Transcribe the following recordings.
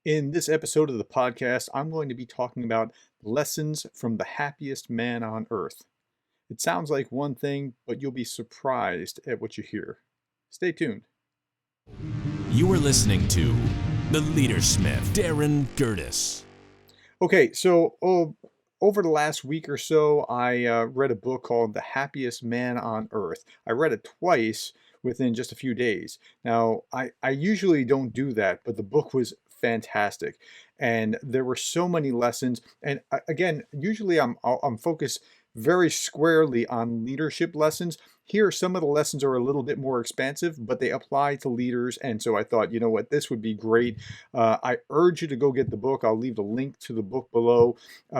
In this episode of the podcast, I'm going to be talking about lessons from the happiest man on earth. It sounds like one thing, but you'll be surprised at what you hear. Stay tuned. You are listening to The Leadersmith, Darren Gerdes. Okay, so over the last week or so, I read a book called The Happiest Man on Earth. I read it twice within just a few days. Now, I usually don't do that, but the book was fantastic. And there were so many lessons. And again, usually I'm focused very squarely on leadership lessons. Here, some of the lessons are a little bit more expansive, but they apply to leaders. And so I thought, you know what, this would be great. I urge you to go get the book. I'll leave the link to the book below. He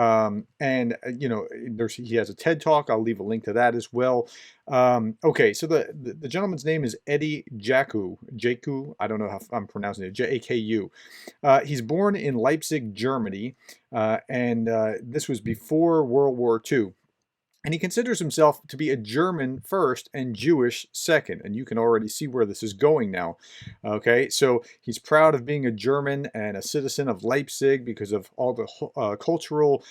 has a TED Talk. I'll leave a link to that as well. Okay, so the gentleman's name is Eddie Jaku. Jaku, I don't know how I'm pronouncing it, Jaku. He's born in Leipzig, Germany, and this was before World War II. And he considers himself to be a German first and Jewish second. And you can already see where this is going now. Okay, so he's proud of being a German and a citizen of Leipzig because of all the cultural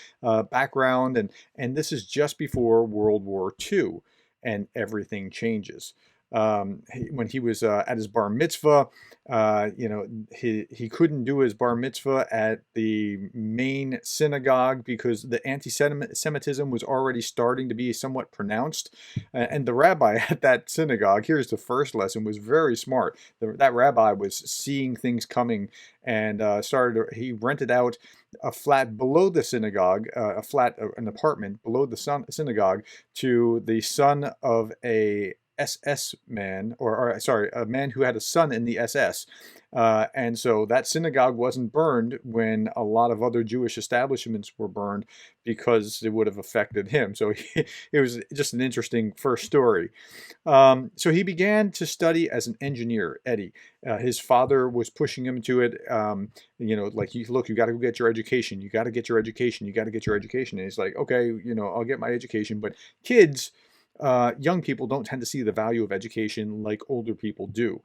background. And this is just before World War II, and everything changes. When he was at his bar mitzvah, he couldn't do his bar mitzvah at the main synagogue because the anti-Semitism was already starting to be somewhat pronounced. And the rabbi at that synagogue, here's the first lesson, was very smart. That rabbi was seeing things coming and he rented out a flat below the synagogue, an apartment below the synagogue to the son of a SS man, a man who had a son in the SS. And so that synagogue wasn't burned when a lot of other Jewish establishments were burned because it would have affected him. So it was just an interesting first story. So he began to study as an engineer, Eddie. His father was pushing him to it. Look, you got to go get your education. You got to get your education. You got to get your education. And he's like, okay, I'll get my education. But young people don't tend to see the value of education like older people do.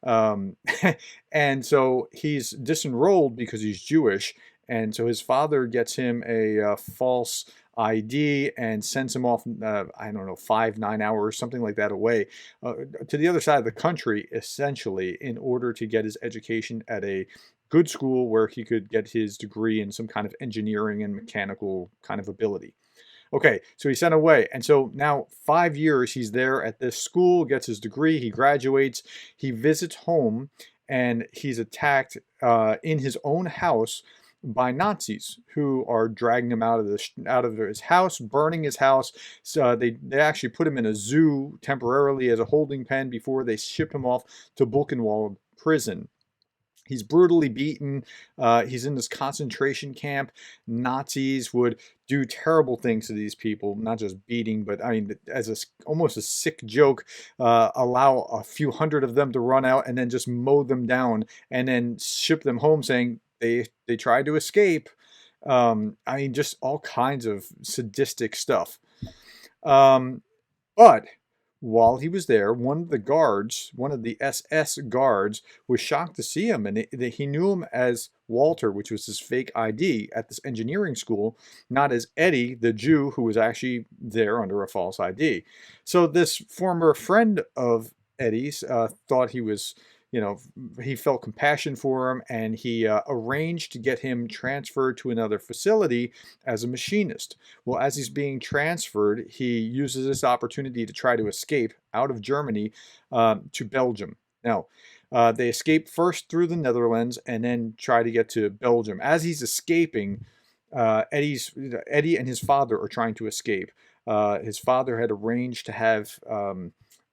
And so he's disenrolled because he's Jewish. And so his father gets him a false ID and sends him off, 5, 9 hours, something like that away to the other side of the country, essentially, in order to get his education at a good school where he could get his degree in some kind of engineering and mechanical kind of ability. Okay, so he's sent away. And so now 5 years he's there at this school, gets his degree, he graduates, he visits home, and he's attacked in his own house by Nazis who are dragging him out of his house, burning his house. So they actually put him in a zoo temporarily as a holding pen before they ship him off to Buchenwald prison. He's brutally beaten. He's in this concentration camp. Nazis would do terrible things to these people, not just beating, but I mean, almost a sick joke, allow a few hundred of them to run out and then just mow them down and then ship them home saying they tried to escape. Just all kinds of sadistic stuff. But while he was there, one of the SS guards, was shocked to see him, and he knew him as Walter, which was his fake ID at this engineering school, not as Eddie, the Jew, who was actually there under a false ID. So this former friend of Eddie's thought he felt compassion for him, and he arranged to get him transferred to another facility as a machinist. Well, as he's being transferred, he uses this opportunity to try to escape out of Germany to Belgium. Now, they escape first through the Netherlands and then try to get to Belgium. As he's escaping, Eddie and his father are trying to escape. His father had arranged to have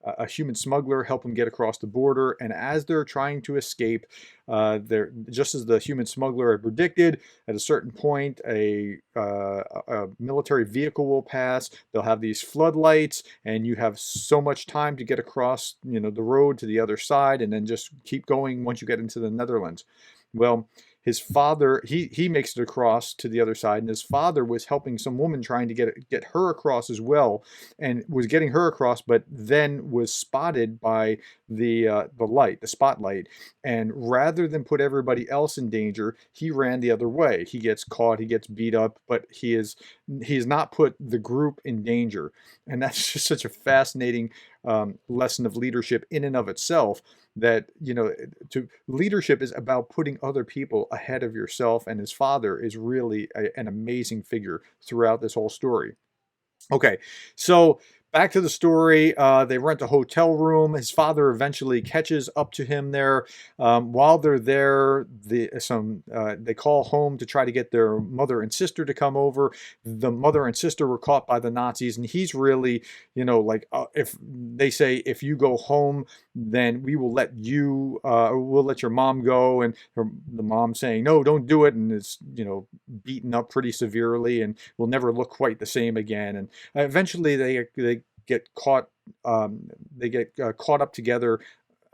a human smuggler help them get across the border. And as they're trying to escape, just as the human smuggler had predicted, at a certain point, a military vehicle will pass. They'll have these floodlights, and you have so much time to get across, the road to the other side, and then just keep going once you get into the Netherlands. Well, His father, he makes it across to the other side, and his father was helping some woman trying to get her across as well, and was getting her across, but then was spotted by the spotlight, and rather than put everybody else in danger, he ran the other way. He gets caught, he gets beat up, but he has not put the group in danger, and that's just such a fascinating lesson of leadership in and of itself. That to leadership is about putting other people ahead of yourself, and his father is really an amazing figure throughout this whole story. Okay, so back to the story. They rent a hotel room. His father eventually catches up to him there. While they're there, they call home to try to get their mother and sister to come over. The mother and sister were caught by the Nazis, and he's really, like, if they say, if you go home, then we will let you, we'll let your mom go. And the mom saying, no, don't do it, and is beaten up pretty severely, and will never look quite the same again. And eventually they get caught. They get caught up together.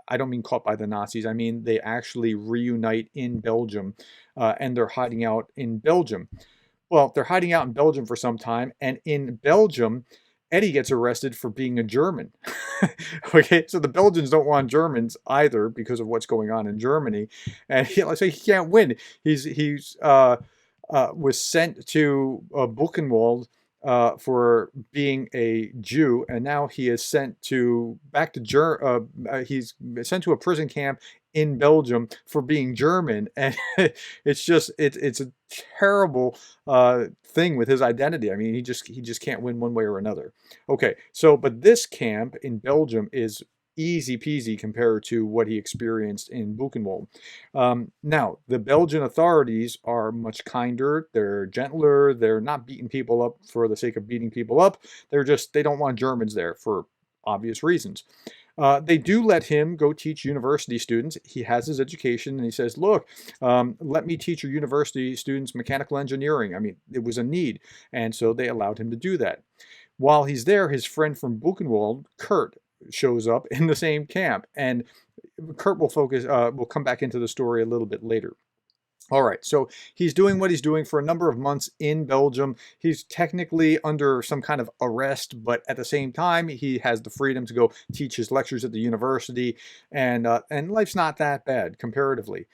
I don't mean caught by the Nazis. I mean they actually reunite in Belgium, and they're hiding out in Belgium. Well, they're hiding out in Belgium for some time, and in Belgium, Eddie gets arrested for being a German. Okay, so the Belgians don't want Germans either because of what's going on in Germany, and he can't win. He's was sent to Buchenwald for being a Jew, and now he is sent back to he's sent to a prison camp in Belgium for being German, and it's a terrible thing with his identity. I mean, he just can't win one way or another. Okay, so but this camp in Belgium is easy peasy compared to what he experienced in Buchenwald. Now, the Belgian authorities are much kinder. They're gentler. They're not beating people up for the sake of beating people up. They don't want Germans there for obvious reasons. They do let him go teach university students. He has his education, and he says, look, let me teach your university students mechanical engineering. I mean, it was a need, and so they allowed him to do that. While he's there, his friend from Buchenwald, Kurt, shows up in the same camp, and Kurt will come back into the story a little bit later. All right, so he's doing what he's doing for a number of months in Belgium. He's technically under some kind of arrest, but at the same time, he has the freedom to go teach his lectures at the university, and life's not that bad comparatively.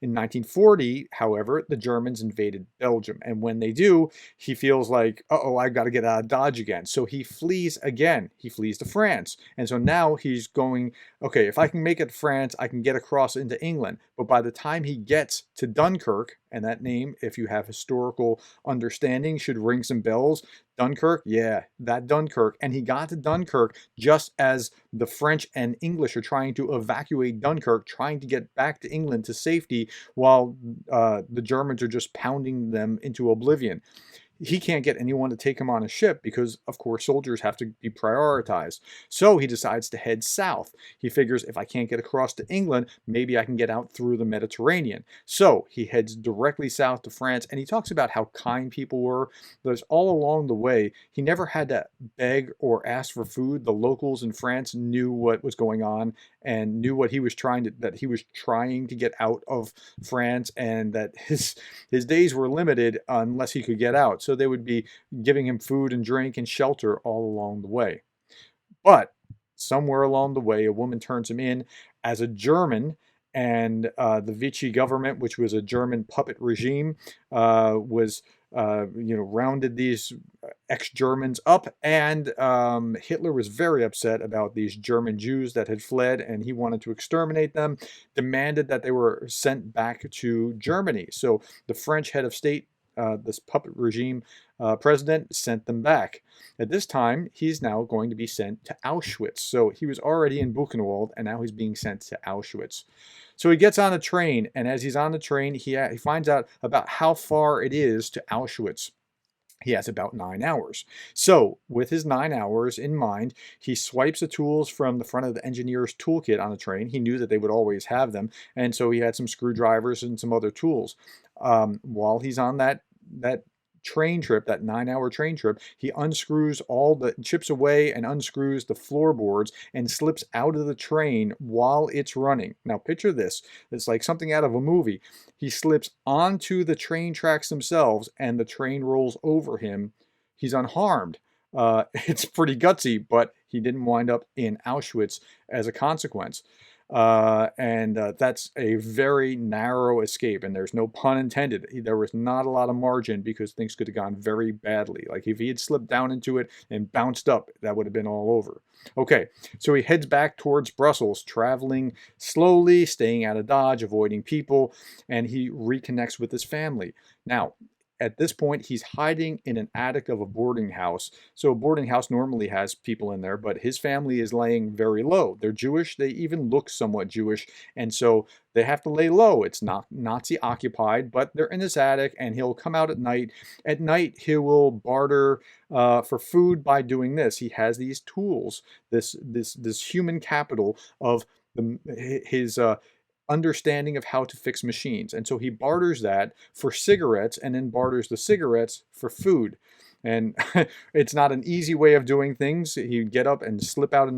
In 1940, however, the Germans invaded Belgium, and when they do, he feels like, uh-oh, I've got to get out of Dodge again. So he flees again. He flees to France, and so now he's going, okay, if I can make it to France, I can get across into England. But by the time he gets to Dunkirk, and that name, if you have historical understanding, should ring some bells. Dunkirk, yeah, that Dunkirk. And he got to Dunkirk just as the French and English are trying to evacuate Dunkirk, trying to get back to England to safety, while the Germans are just pounding them into oblivion. He can't get anyone to take him on a ship because, of course, soldiers have to be prioritized. So he decides to head south. He figures if I can't get across to England, maybe I can get out through the Mediterranean. So he heads directly south to France, and he talks about how kind people were. There's all along the way, he never had to beg or ask for food. The locals in France knew what was going on and knew what he was trying to get out of France, and that his days were limited unless he could get out. So they would be giving him food and drink and shelter all along the way. But somewhere along the way, a woman turns him in as a German, and the Vichy government, which was a German puppet regime, was rounded these ex-Germans up, and Hitler was very upset about these German Jews that had fled, and he wanted to exterminate them, demanded that they were sent back to Germany. So the French head of state, this puppet regime president, sent them back. At this time, he's now going to be sent to Auschwitz. So he was already in Buchenwald, and now he's being sent to Auschwitz. So he gets on a train, and as he's on the train, he finds out about how far it is to Auschwitz. He has about 9 hours. So with his 9 hours in mind, he swipes the tools from the front of the engineer's toolkit on the train. He knew that they would always have them, and so he had some screwdrivers and some other tools. While he's on that train trip, that 9-hour train trip, he unscrews chips away and unscrews the floorboards and slips out of the train while it's running. Now picture this. It's like something out of a movie. He slips onto the train tracks themselves and the train rolls over him. He's unharmed. It's pretty gutsy, but he didn't wind up in Auschwitz as a consequence. And that's a very narrow escape, and there's no pun intended. There was not a lot of margin because things could have gone very badly. Like if he had slipped down into it and bounced up, that would have been all over. Okay, so he heads back towards Brussels, traveling slowly, staying out of Dodge, avoiding people, and he reconnects with his family. Now, at this point, he's hiding in an attic of a boarding house. So a boarding house normally has people in there, but his family is laying very low. They're Jewish. They even look somewhat Jewish. And so they have to lay low. It's not Nazi occupied, but they're in this attic and he'll come out at night. At night, he will barter for food by doing this. He has these tools, this human capital of his understanding of how to fix machines. And so he barters that for cigarettes and then barters the cigarettes for food. And it's not an easy way of doing things. He'd get up and slip out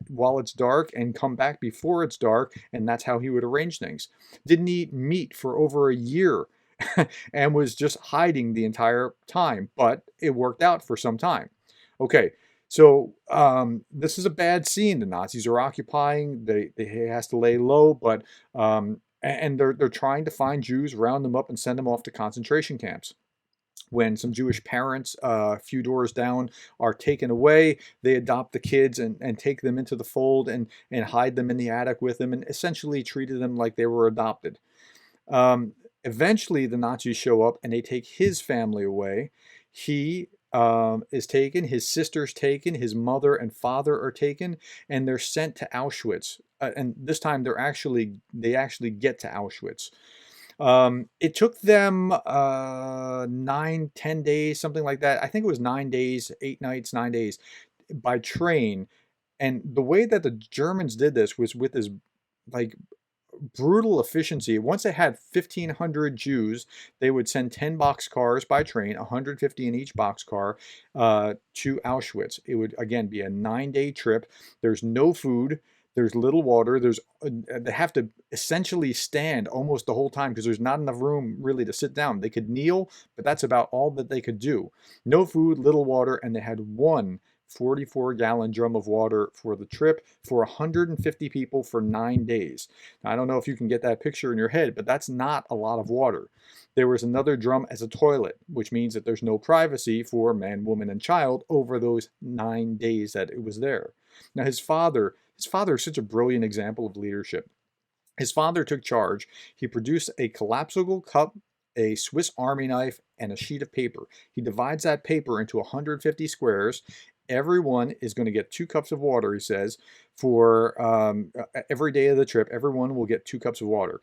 while it's dark and come back before it's dark. And that's how he would arrange things. Didn't eat meat for over a year and was just hiding the entire time. But it worked out for some time. Okay. So this is a bad scene. The Nazis are occupying. He has to lay low, but and they're trying to find Jews, round them up, and send them off to concentration camps. When some Jewish parents, a few doors down, are taken away, they adopt the kids and take them into the fold and hide them in the attic with them, and essentially treated them like they were adopted. Eventually, the Nazis show up and they take his family away. He is taken, his sister's taken, his mother and father are taken, and they're sent to Auschwitz. And this time they actually get to Auschwitz. It took them 9-10 days, something like that. I think it was 9 days, 8 nights, 9 days by train. And the way that the Germans did this was with this like brutal efficiency. Once they had 1,500 Jews, they would send 10 boxcars by train, 150 in each boxcar, to Auschwitz. It would, again, be a 9-day trip. There's no food. There's little water. They have to essentially stand almost the whole time because there's not enough room really to sit down. They could kneel, but that's about all that they could do. No food, little water, and they had one 44-gallon drum of water for the trip for 150 people for 9 days. Now, I don't know if you can get that picture in your head, but that's not a lot of water. There was another drum as a toilet, which means that there's no privacy for man, woman, and child over those 9 days that it was there. Now, his father is such a brilliant example of leadership. His father took charge. He produced a collapsible cup, a Swiss Army knife, and a sheet of paper. He divides that paper into 150 squares. Everyone is going to get 2 cups of water, he says, for every day of the trip. Everyone will get 2 cups of water.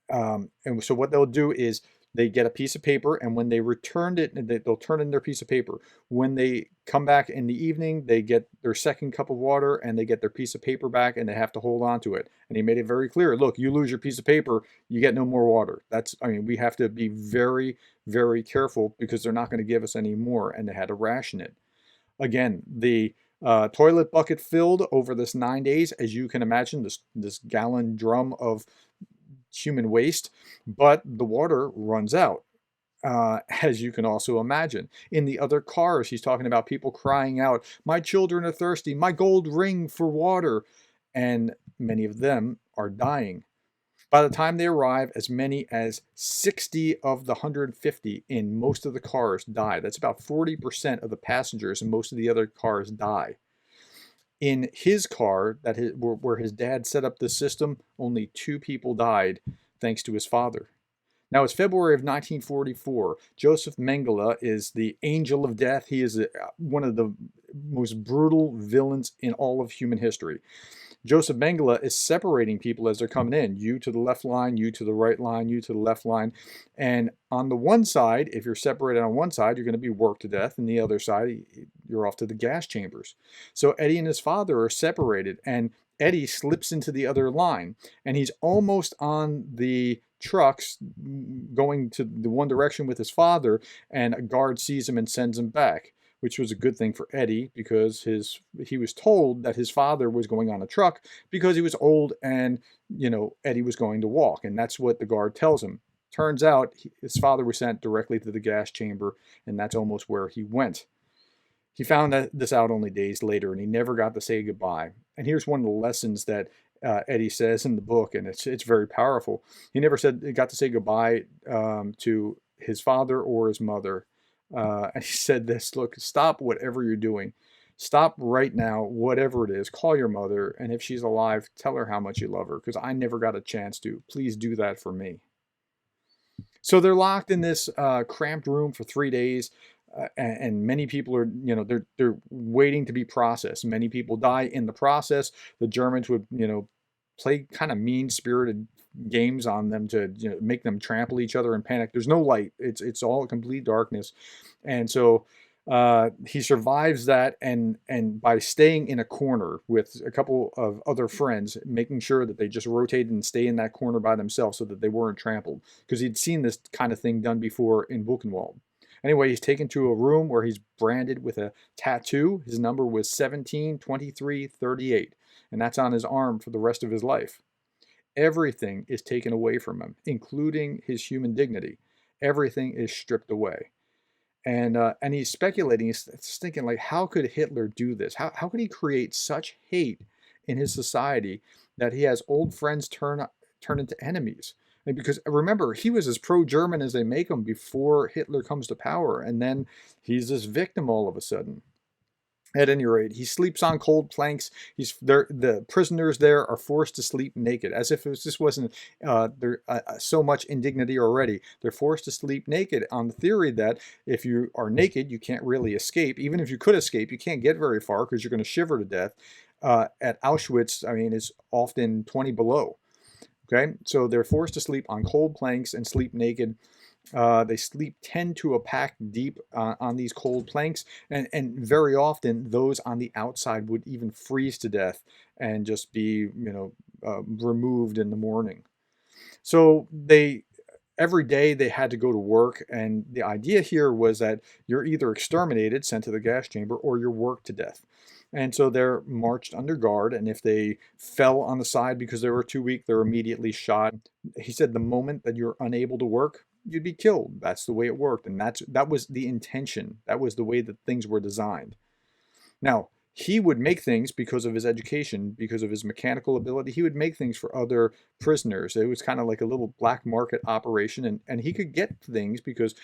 And so what they'll do is they get a piece of paper, and when they returned it, they'll turn in their piece of paper. When they come back in the evening, they get their second cup of water, and they get their piece of paper back, and they have to hold on to it. And he made it very clear, look, you lose your piece of paper, you get no more water. We have to be very, very careful because they're not going to give us any more, and they had to ration it. Again, the toilet bucket filled over this 9 days, as you can imagine, this gallon drum of human waste, but the water runs out, as you can also imagine. In the other cars, he's talking about people crying out, "My children are thirsty, my gold ring for water," and many of them are dying. By the time they arrive, as many as 60 of the 150 in most of the cars die. That's about 40% of the passengers in most of the other cars die. In his car, where his dad set up the system, only 2 people died thanks to his father. Now, it's February of 1944. Joseph Mengele is the angel of death. He is one of the most brutal villains in all of human history. Joseph Mengele is separating people as they're coming in. You to the left line, you to the right line, you to the left line. And on the one side, if you're separated on one side, you're going to be worked to death. And the other side, you're off to the gas chambers. So Eddie and his father are separated. And Eddie slips into the other line. And he's almost on the trucks going to the one direction with his father, and a guard sees him and sends him back, which was a good thing for Eddie because he was told that his father was going on a truck because he was old and, Eddie was going to walk. And that's what the guard tells him. Turns out his father was sent directly to the gas chamber, and that's almost where he went. He found this out only days later, and he never got to say goodbye. And here's one of the lessons that Eddie says in the book, and it's very powerful. He never got to say goodbye to his father or his mother. And he said this: "Look, stop whatever you're doing. Stop right now, whatever it is. Call your mother, and if she's alive, tell her how much you love her, because I never got a chance to. Please do that for me." So they're locked in this cramped room for 3 days. And many people are, they're waiting to be processed. Many people die in the process. The Germans would, play kind of mean-spirited games on them to, make them trample each other and panic. There's no light. It's all complete darkness. And so he survives that, and by staying in a corner with a couple of other friends, making sure that they just rotated and stay in that corner by themselves so that they weren't trampled, because he'd seen this kind of thing done before in Buchenwald. Anyway, he's taken to a room where he's branded with a tattoo. His number was 172338, and that's on his arm for the rest of his life. Everything is taken away from him, including his human dignity. Everything is stripped away. And he's speculating, he's thinking, like, how could Hitler do this? How could he create such hate in his society that he has old friends turn into enemies? Because remember, he was as pro-German as they make him before Hitler comes to power, and then he's this victim all of a sudden. At any rate, he sleeps on cold planks. The prisoners there are forced to sleep naked, as if this wasn't so much indignity already. They're forced to sleep naked on the theory that if you are naked, you can't really escape. Even if you could escape, you can't get very far because you're going to shiver to death. At Auschwitz, I mean, it's often 20 below. Okay, so they're forced to sleep on cold planks and sleep naked. They sleep 10 to a pack deep on these cold planks, and very often those on the outside would even freeze to death and just be, removed in the morning. So every day they had to go to work, and the idea here was that you're either exterminated, sent to the gas chamber, or you're worked to death. And so they're marched under guard, and if they fell on the side because they were too weak, they're immediately shot. He said the moment that you're unable to work, you'd be killed. That's the way it worked, and that was the intention. That was the way that things were designed. Now, he would make things because of his education, because of his mechanical ability. He would make things for other prisoners. It was kind of like a little black market operation, and he could get things because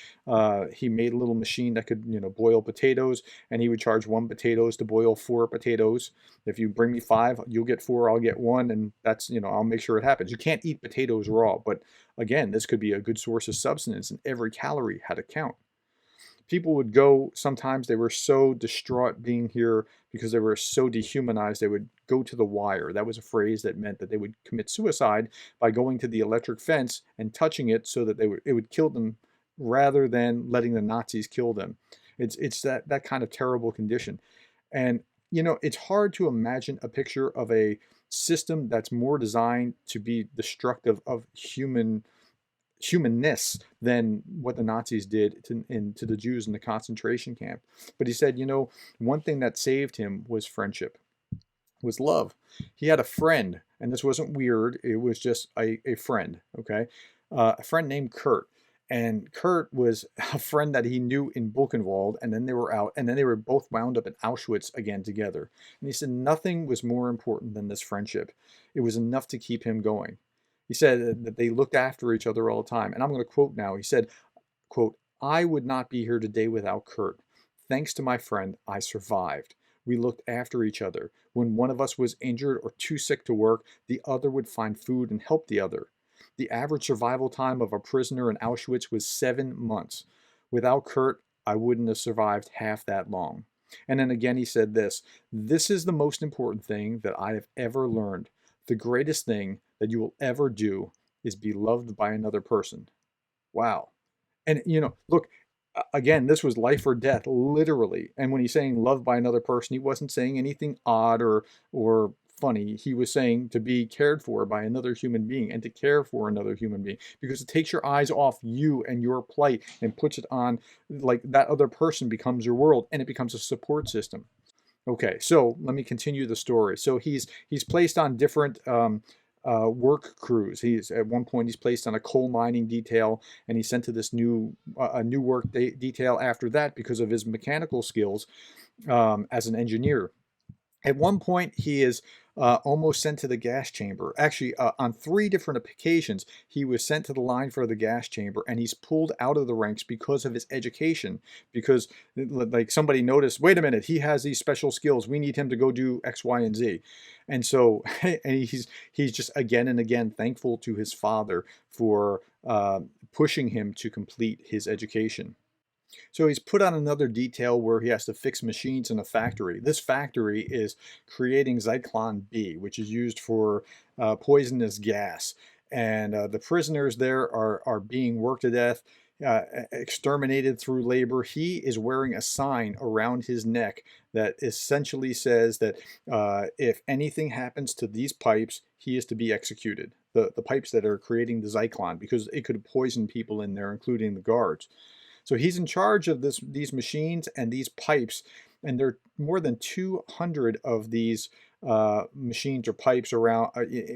he made a little machine that could, boil potatoes, and he would charge 1 potatoes to boil 4 potatoes. If you bring me 5, you'll get 4, I'll get 1, and that's, I'll make sure it happens. You can't eat potatoes raw, but again, this could be a good source of substance, and every calorie had to count. People would go, sometimes they were so distraught being here because they were so dehumanized, they would go to the wire. That was a phrase that meant that they would commit suicide by going to the electric fence and touching it so that it would kill them rather than letting the Nazis kill them. It's that kind of terrible condition. And, it's hard to imagine a picture of a system that's more designed to be destructive of humanness than what the Nazis did to the Jews in the concentration camp. But he said, one thing that saved him was friendship, was love. He had a friend, and this wasn't weird. It was just a friend, okay? A friend named Kurt. And Kurt was a friend that he knew in Buchenwald, and then they were out, and then they were both wound up in Auschwitz again together. And he said nothing was more important than this friendship. It was enough to keep him going. He said that they looked after each other all the time. And I'm going to quote now. He said, quote, "I would not be here today without Kurt. Thanks to my friend, I survived. We looked after each other. When one of us was injured or too sick to work, the other would find food and help the other. The average survival time of a prisoner in Auschwitz was 7 months. Without Kurt, I wouldn't have survived half that long." And then again, he said this: "This is the most important thing that I have ever learned. The greatest thing that you will ever do is be loved by another person." Wow. And, look, again, this was life or death, literally. And when he's saying loved by another person, he wasn't saying anything odd or funny. He was saying to be cared for by another human being and to care for another human being, because it takes your eyes off you and your plight and puts it on, like, that other person becomes your world and it becomes a support system. Okay, so let me continue the story. So he's placed on different work crews. He's at one point he's placed on a coal mining detail, and he's sent to this new a new work detail after that because of his mechanical skills as an engineer. At one point, he is almost sent to the gas chamber. Actually, on 3 different occasions, he was sent to the line for the gas chamber, and he's pulled out of the ranks because of his education. Because, like, somebody noticed, wait a minute, he has these special skills. We need him to go do X, Y, and Z. And so, and he's just again and again thankful to his father for pushing him to complete his education. So he's put on another detail where he has to fix machines in a factory. This factory is creating Zyklon B, which is used for poisonous gas. And the prisoners there are being worked to death, exterminated through labor. He is wearing a sign around his neck that essentially says that if anything happens to these pipes, he is to be executed. The pipes that are creating the Zyklon, because it could poison people in there, including the guards. So he's in charge of these machines and these pipes, and there are more than 200 of these machines or pipes around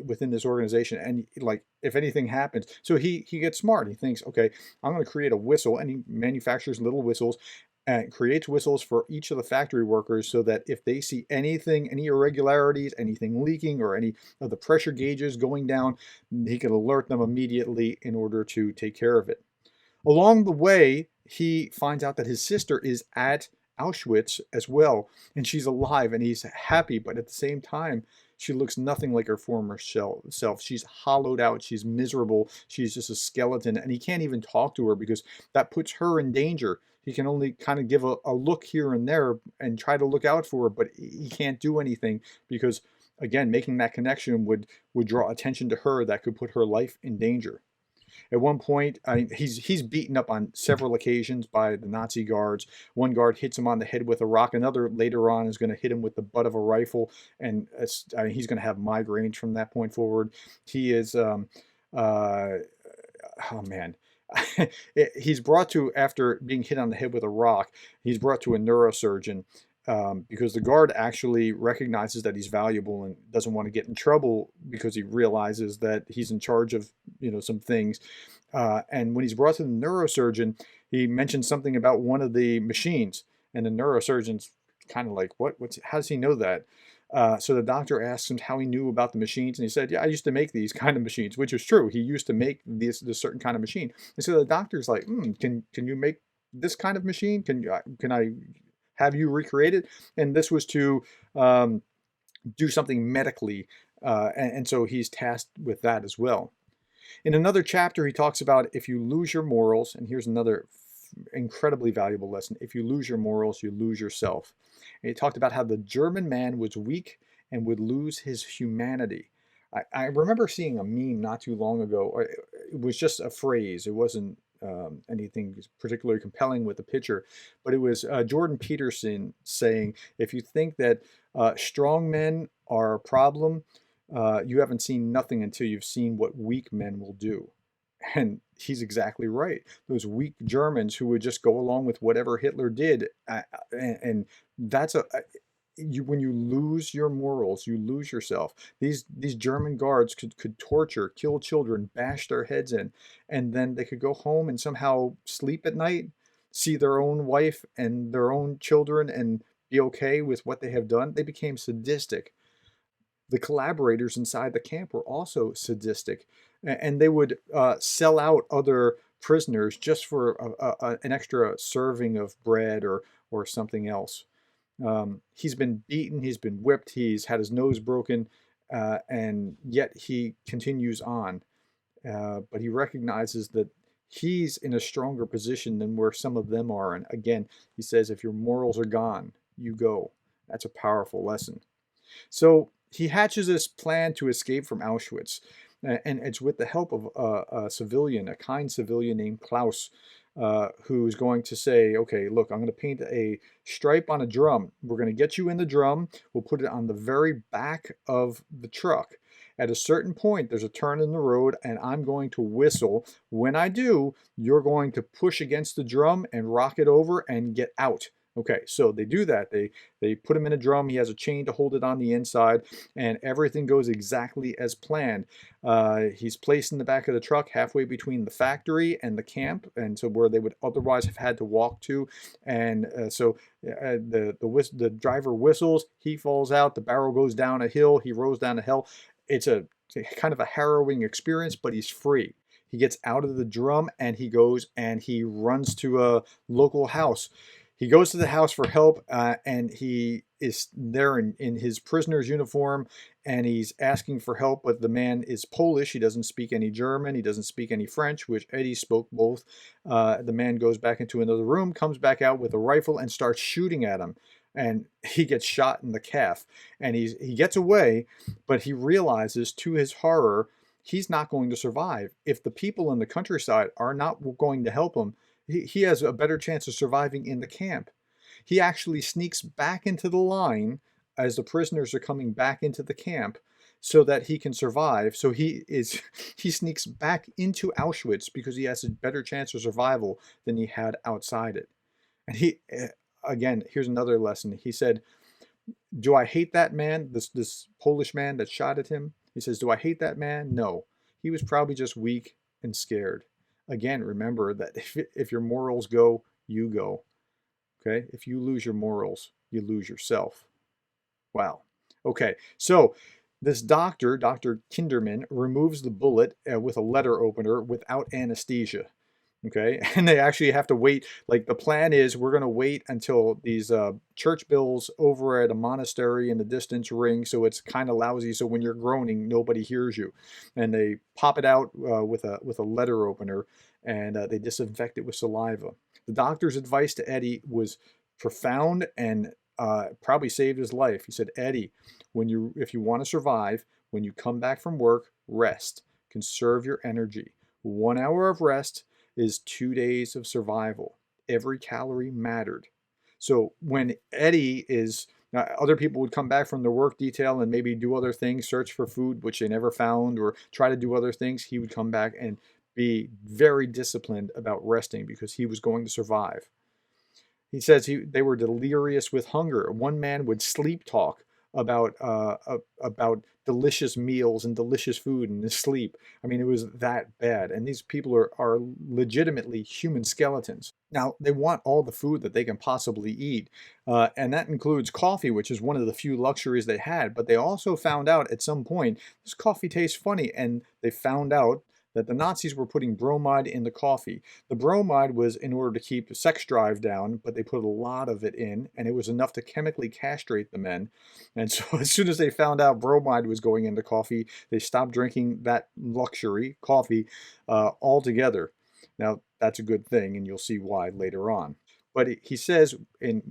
within this organization. And, like, if anything happens, so he gets smart. He thinks, okay, I'm going to create a whistle, and he manufactures little whistles and creates whistles for each of the factory workers, so that if they see anything, any irregularities, anything leaking, or any of the pressure gauges going down, he can alert them immediately in order to take care of it. Along the way, he finds out that his sister is at Auschwitz as well, and she's alive, and he's happy, but at the same time, she looks nothing like her former self. She's hollowed out, she's miserable, she's just a skeleton, and he can't even talk to her because that puts her in danger. He can only kind of give a look here and there and try to look out for her, but he can't do anything because, again, making that connection would draw attention to her that could put her life in danger. At one point, he's beaten up on several occasions by the Nazi guards. One guard hits him on the head with a rock. Another later on is going to hit him with the butt of a rifle, and he's going to have migraines from that point forward. He is, oh man. He's brought to, after being hit on the head with a rock, he's brought to a neurosurgeon because the guard actually recognizes that he's valuable and doesn't want to get in trouble because he realizes that he's in charge of, some things. And when he's brought to the neurosurgeon, he mentions something about one of the machines, and the neurosurgeon's kind of like, how does he know that? So the doctor asks him how he knew about the machines, and he said, yeah, I used to make these kind of machines, which is true. He used to make this certain kind of machine. And so the doctor's like, can you make this kind of machine? Can I have you recreate it? And this was to do something medically, and so he's tasked with that as well. In another chapter, he talks about if you lose your morals, and here's another incredibly valuable lesson: if you lose your morals, you lose yourself. And he talked about how the German man was weak and would lose his humanity. I remember seeing a meme not too long ago. It was just a phrase. It wasn't anything particularly compelling with the picture, but it was Jordan Peterson saying, if you think that strong men are a problem, you haven't seen nothing until you've seen what weak men will do. And he's exactly right. Those weak Germans who would just go along with whatever Hitler did, and that's when you lose your morals, you lose yourself. These German guards could torture, kill children, bash their heads in, and then they could go home and somehow sleep at night, see their own wife and their own children, and be okay with what they have done. They became sadistic. The collaborators inside the camp were also sadistic, and they would sell out other prisoners just for an extra serving of bread or something else. He's been beaten, he's been whipped, he's had his nose broken, and yet he continues on. But he recognizes that he's in a stronger position than where some of them are. And again, he says, if your morals are gone, you go. That's a powerful lesson. So he hatches this plan to escape from Auschwitz. And it's with the help of a civilian, a kind civilian named Klaus. who's going to say, okay, look, I'm going to paint a stripe on a drum. We're going to get you in the drum. We'll put it on the very back of the truck. At a certain point, there's a turn in the road, and I'm going to whistle. When I do, you're going to push against the drum and rock it over and get out. Okay, so they do that. They put him in a drum. He has a chain to hold it on the inside, and everything goes exactly as planned. He's placed in the back of the truck, halfway between the factory and the camp, and so where they would otherwise have had to walk to. And the driver whistles. He falls out. The barrel goes down a hill. He rolls down a hill. It's a kind of a harrowing experience, but he's free. He gets out of the drum and he goes and he runs to a local house. He goes to the house for help, and he is there in his prisoner's uniform, and he's asking for help, but the man is Polish. He doesn't speak any German. He doesn't speak any French, which Eddie spoke both. The man goes back into another room, comes back out with a rifle, and starts shooting at him. And he gets shot in the calf, and he gets away, but he realizes, to his horror, he's not going to survive. If the people in the countryside are not going to help him, he has a better chance of surviving in the camp. He actually sneaks back into the line as the prisoners are coming back into the camp so that he can survive. So he sneaks back into Auschwitz because he has a better chance of survival than he had outside it. And again, here's another lesson. He said, do I hate that man, this Polish man that shot at him? He says, do I hate that man? No. He was probably just weak and scared. Again, remember that if your morals go, you go. Okay? If you lose your morals, you lose yourself. Wow. Okay, so this doctor, Dr. Kinderman, removes the bullet with a letter opener without anesthesia. Okay, and they actually have to wait. Like, the plan is, we're going to wait until these church bells over at a monastery in the distance ring, so it's kind of lousy, so when you're groaning, nobody hears you. And they pop it out with a letter opener, and they disinfect it with saliva. The doctor's advice to Eddie was profound and probably saved his life. He said, Eddie, if you want to survive, when you come back from work, rest. Conserve your energy. 1 hour of rest is 2 days of survival. Every calorie mattered. So when Eddie other people would come back from their work detail and maybe do other things, search for food, which they never found, or try to do other things. He would come back and be very disciplined about resting because he was going to survive. He says they were delirious with hunger. One man would sleep talk about delicious meals and delicious food in his sleep. I mean, it was that bad. And these people are legitimately human skeletons. Now, they want all the food that they can possibly eat. And that includes coffee, which is one of the few luxuries they had. But they also found out at some point, this coffee tastes funny. And they found out that the Nazis were putting bromide in the coffee. The bromide was in order to keep sex drive down, but they put a lot of it in, and it was enough to chemically castrate the men. And so as soon as they found out bromide was going into coffee, they stopped drinking that luxury, coffee, altogether. Now, that's a good thing, and you'll see why later on. But he says in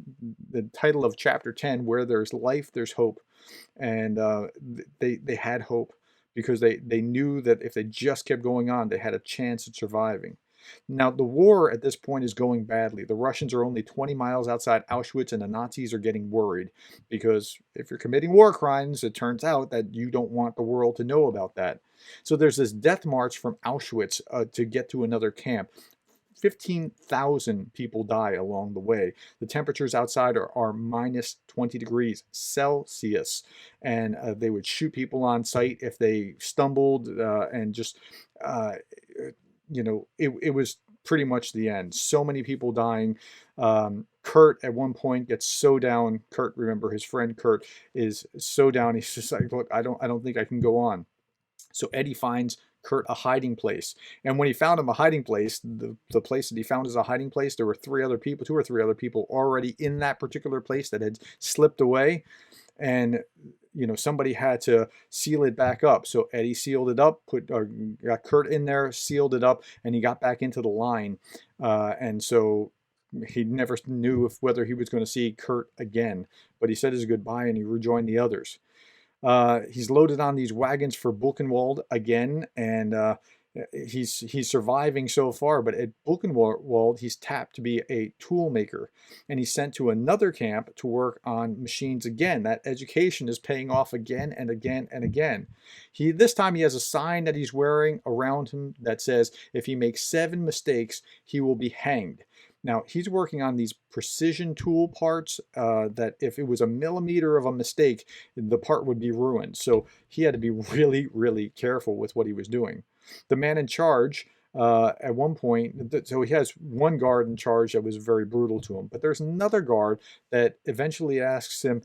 the title of chapter 10, where there's life, there's hope. And they had hope, because they knew that if they just kept going on, they had a chance at surviving. Now, the war at this point is going badly. The Russians are only 20 miles outside Auschwitz, and the Nazis are getting worried, because if you're committing war crimes, it turns out that you don't want the world to know about that. So there's this death march from Auschwitz to get to another camp. 15,000 people die along the way. The temperatures outside are minus 20 degrees Celsius. And they would shoot people on sight if they stumbled, and just, it was pretty much the end. So many people dying. Kurt at one point gets so down. Kurt, remember, his friend Kurt is so down. He's just like, look, I don't think I can go on. So Eddie finds Kurt a hiding place. And when he found him a hiding place, the place that he found as a hiding place, there were 2 or 3 other people already in that particular place that had slipped away. And, somebody had to seal it back up. So Eddie sealed it up, got Kurt in there, sealed it up, and he got back into the line. And so he never knew whether he was going to see Kurt again. But he said his goodbye and he rejoined the others. He's loaded on these wagons for Buchenwald again, and He's surviving so far, but at Buchenwald, he's tapped to be a tool maker, and he's sent to another camp to work on machines again. That education is paying off again and again and again. This time he has a sign that he's wearing around him that says if he makes 7 mistakes, he will be hanged. Now, he's working on these precision tool parts that if it was a millimeter of a mistake, the part would be ruined. So he had to be really, really careful with what he was doing. The man in charge, at one point, so he has one guard in charge that was very brutal to him, but there's another guard that eventually asks him,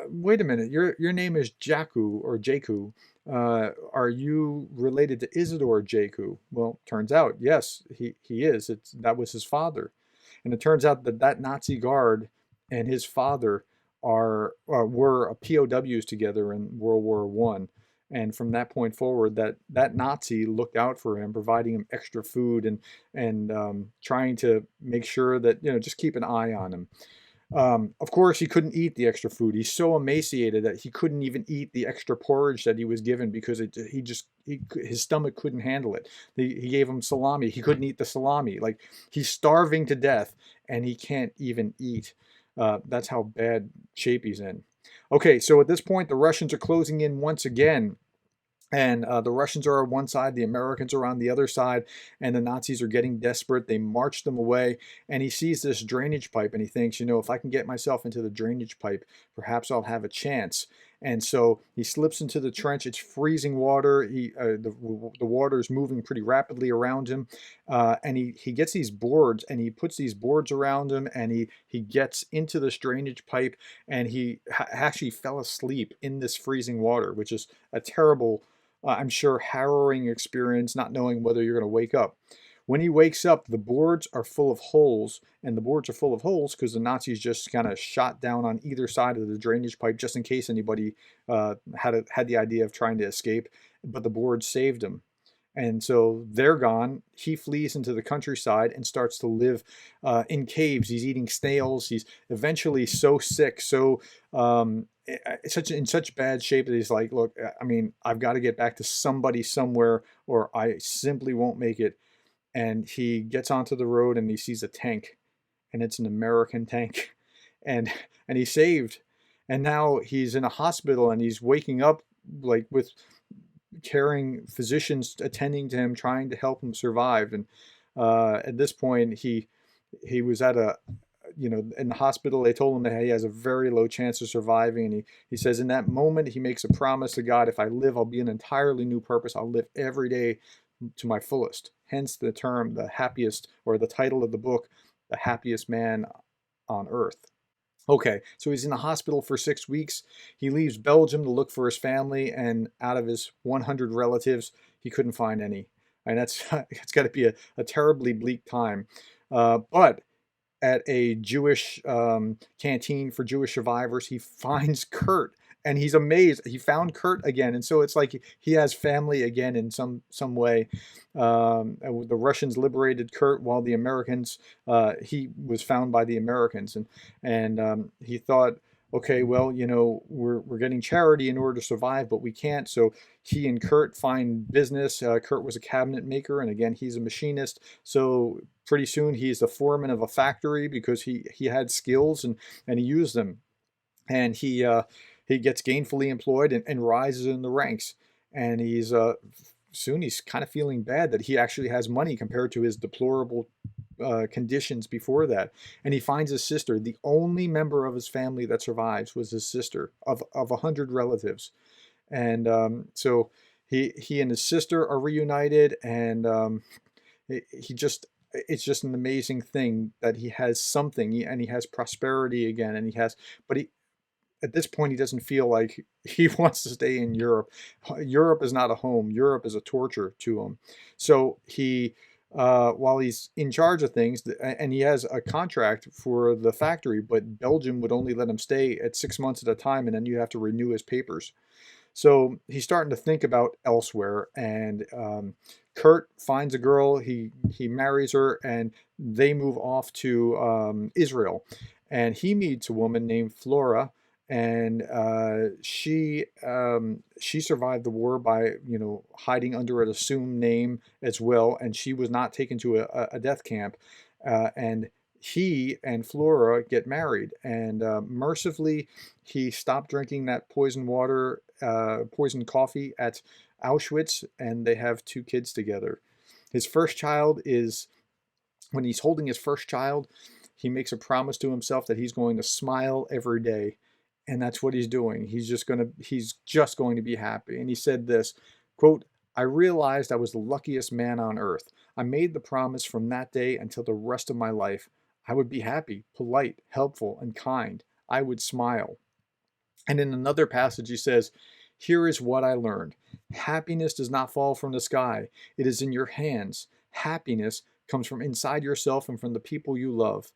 wait a minute, your name is Jaku or Jaku. Are you related to Isidore Jaku? Well, turns out, yes, he is. That was his father. And it turns out that that Nazi guard and his father were POWs together in World War One. And from that point forward, that Nazi looked out for him, providing him extra food and trying to make sure that, just keep an eye on him. Of course, he couldn't eat the extra food. He's so emaciated that he couldn't even eat the extra porridge that he was given because his stomach couldn't handle it. He gave him salami. He couldn't eat the salami. Like, he's starving to death and he can't even eat. That's how bad shape he's in. Okay, so at this point, the Russians are closing in once again. And the Russians are on one side, the Americans are on the other side, and the Nazis are getting desperate. They march them away, and he sees this drainage pipe, and he thinks, if I can get myself into the drainage pipe, perhaps I'll have a chance. And so he slips into the trench. It's freezing water. The water is moving pretty rapidly around him, and he gets these boards, and he puts these boards around him, and he gets into this drainage pipe, and he actually fell asleep in this freezing water, which is a terrible, I'm sure, harrowing experience, not knowing whether you're going to wake up. When he wakes up, the boards are full of holes, and the boards are full of holes because the Nazis just kind of shot down on either side of the drainage pipe just in case anybody had the idea of trying to escape, but the boards saved him. And so they're gone. He flees into the countryside and starts to live in caves. He's eating snails. He's eventually so sick, in such bad shape that he's like, look, I mean, I've got to get back to somebody somewhere or I simply won't make it. And he gets onto the road and he sees a tank, and it's an American tank, and he's saved. And now he's in a hospital and he's waking up like with caring physicians attending to him, trying to help him survive. And at this point, he was at in the hospital. They told him that he has a very low chance of surviving. And he says in that moment, he makes a promise to God, if I live, I'll be an entirely new purpose. I'll live every day to my fullest. Hence the term, the happiest, or the title of the book, The Happiest Man on Earth. Okay, so he's in the hospital for 6 weeks. He leaves Belgium to look for his family, and out of his 100 relatives, he couldn't find any. And it's got to be a terribly bleak time. But at a Jewish canteen for Jewish survivors, he finds Kurt, and he's amazed. He found Kurt again, and so it's like he has family again in some way. The Russians liberated Kurt, while the Americans, he was found by the Americans, and he thought, okay, well, we're getting charity in order to survive, but we can't. So he and Kurt find business. Kurt was a cabinet maker, and again, he's a machinist. So pretty soon he's the foreman of a factory because he had skills and he used them. And he gets gainfully employed and rises in the ranks. And soon he's kind of feeling bad that he actually has money compared to his deplorable conditions before that. And he finds his sister. The only member of his family that survives was his sister of 100 relatives. And so he and his sister are reunited, and it's just an amazing thing that he has something, and he has prosperity again, and at this point, he doesn't feel like he wants to stay in Europe. Europe is not a home. Europe is a torture to him. So while he's in charge of things, and he has a contract for the factory, but Belgium would only let him stay at 6 months at a time, and then you have to renew his papers. So he's starting to think about elsewhere, and Kurt finds a girl. He marries her, and they move off to Israel. And he meets a woman named Flora, and she survived the war by hiding under an assumed name as well, and she was not taken to a death camp, and he and Flora get married, and mercifully he stopped drinking that poison water, poison coffee at Auschwitz, and they have two kids together. His first child is When he's holding his first child, he makes a promise to himself that he's going to smile every day. And that's what he's doing. He's just going to be happy. And he said this, quote, "I realized I was the luckiest man on earth. I made the promise from that day until the rest of my life. I would be happy, polite, helpful, and kind. I would smile." And in another passage, he says, "Here is what I learned. Happiness does not fall from the sky. It is in your hands. Happiness comes from inside yourself and from the people you love.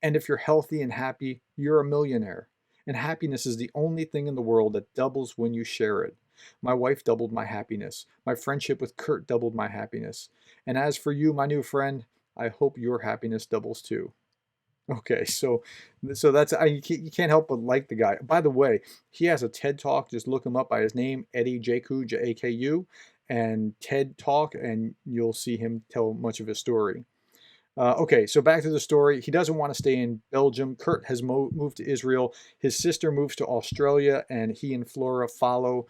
And if you're healthy and happy, you're a millionaire. And happiness is the only thing in the world that doubles when you share it. My wife doubled my happiness. My friendship with Kurt doubled my happiness. And as for you, my new friend, I hope your happiness doubles too." Okay, so you can't help but like the guy. By the way, he has a TED Talk. Just look him up by his name, Eddie Jaku, Jaku, and TED Talk, and you'll see him tell much of his story. Okay, so back to the story. He doesn't want to stay in Belgium. Kurt has moved to Israel. His sister moves to Australia, and he and Flora follow.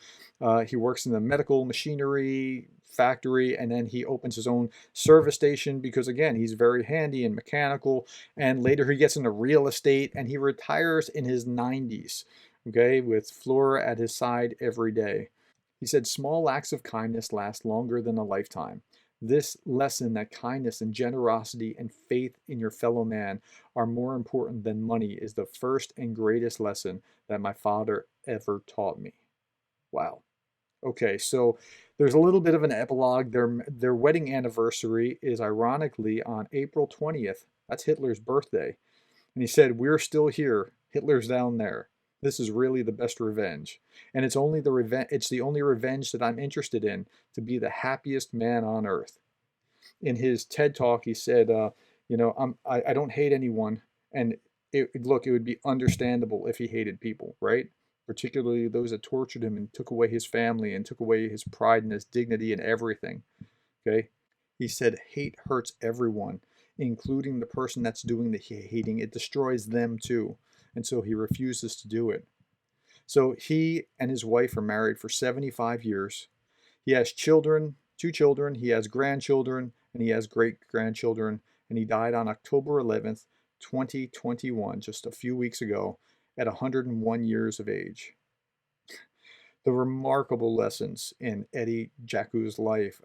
He works in the medical machinery factory, and then he opens his own service station because, again, he's very handy and mechanical. And later he gets into real estate, and he retires in his 90s, okay, with Flora at his side every day. He said, "Small acts of kindness last longer than a lifetime. This lesson that kindness and generosity and faith in your fellow man are more important than money is the first and greatest lesson that my father ever taught me." Wow. Okay, so there's a little bit of an epilogue. Their wedding anniversary is ironically on April 20th. That's Hitler's birthday. And he said, "We're still here. Hitler's down there. This is really the best revenge. And it's the only revenge that I'm interested in, to be the happiest man on earth." In his TED Talk, he said, I don't hate anyone. And look, it would be understandable if he hated people, right? Particularly those that tortured him and took away his family and took away his pride and his dignity and everything. Okay? He said, "Hate hurts everyone, including the person that's doing the hating. It destroys them too." And so he refuses to do it. So he and his wife are married for 75 years. He has children, two children, he has grandchildren, and he has great-grandchildren. And he died on October 11th, 2021, just a few weeks ago, at 101 years of age. The remarkable lessons in Eddie Jaku's life,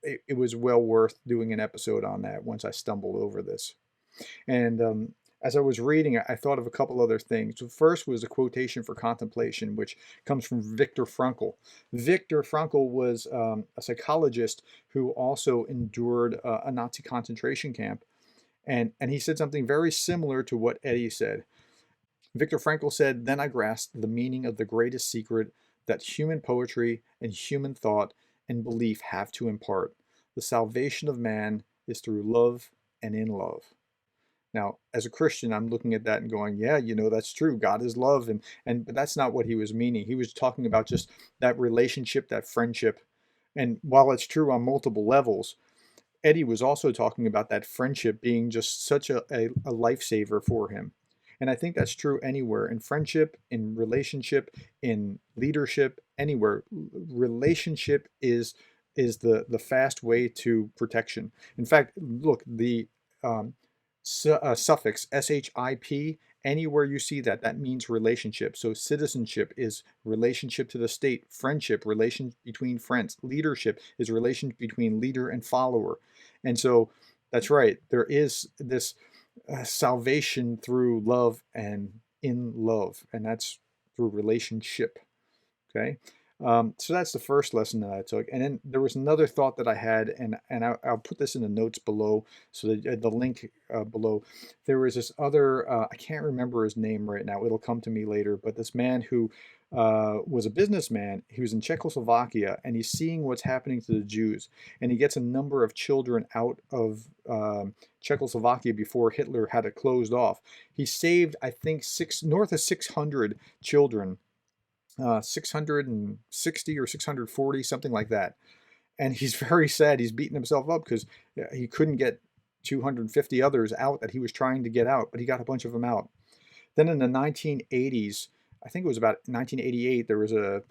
it was well worth doing an episode on that once I stumbled over this. And as I was reading, I thought of a couple other things. The first was a quotation for contemplation, which comes from Viktor Frankl. Viktor Frankl was a psychologist who also endured a Nazi concentration camp. And he said something very similar to what Eddie said. Viktor Frankl said, "Then I grasped the meaning of the greatest secret that human poetry and human thought and belief have to impart. The salvation of man is through love and in love." Now, as a Christian, I'm looking at that and going, yeah, that's true. God is love. But that's not what he was meaning. He was talking about just that relationship, that friendship. And while it's true on multiple levels, Eddie was also talking about that friendship being just such a lifesaver for him. And I think that's true anywhere, in friendship, in relationship, in leadership, anywhere. Relationship is the fast way to protection. In fact, look, the suffix ship, anywhere you see that means relationship. So citizenship is relationship to the state. Friendship, relation between friends. Leadership is relation between leader and follower. And so that's right, there is this salvation through love and in love, and that's through relationship. Okay. So that's the first lesson that I took. And then there was another thought that I had, and I'll put this in the notes below, so that the link below. There was this other, I can't remember his name right now. It'll come to me later. But this man who was a businessman. He was in Czechoslovakia, and he's seeing what's happening to the Jews. And he gets a number of children out of Czechoslovakia before Hitler had it closed off. He saved, I think, north of 600 children, 660 or 640, something like that. And he's very sad. He's beating himself up because he couldn't get 250 others out that he was trying to get out, but he got a bunch of them out. Then in the 1980s, I think it was about 1988, there was a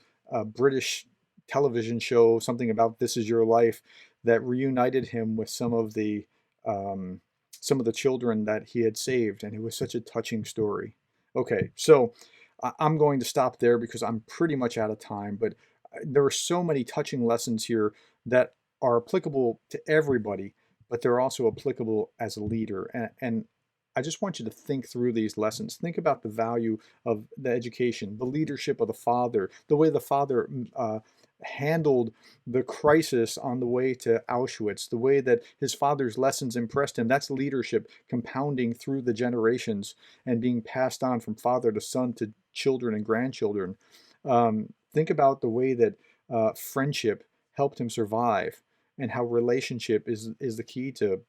British television show, something about This Is Your Life, that reunited him with some of the children that he had saved, and it was such a touching story. Okay, so I'm going to stop there because I'm pretty much out of time, but there are so many touching lessons here that are applicable to everybody, but they're also applicable as a leader. And I just want you to think through these lessons. Think about the value of the education, the leadership of the father, the way the father handled the crisis on the way to Auschwitz, the way that his father's lessons impressed him. That's leadership compounding through the generations and being passed on from father to son to children and grandchildren. Think about the way that friendship helped him survive, and how relationship is the key to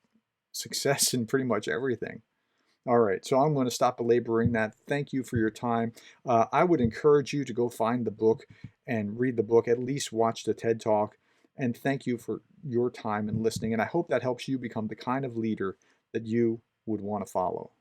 success in pretty much everything. All right, so I'm going to stop belaboring that. Thank you for your time. I would encourage you to go find the book and read the book, at least watch the TED Talk, and thank you for your time and listening. And I hope that helps you become the kind of leader that you would want to follow.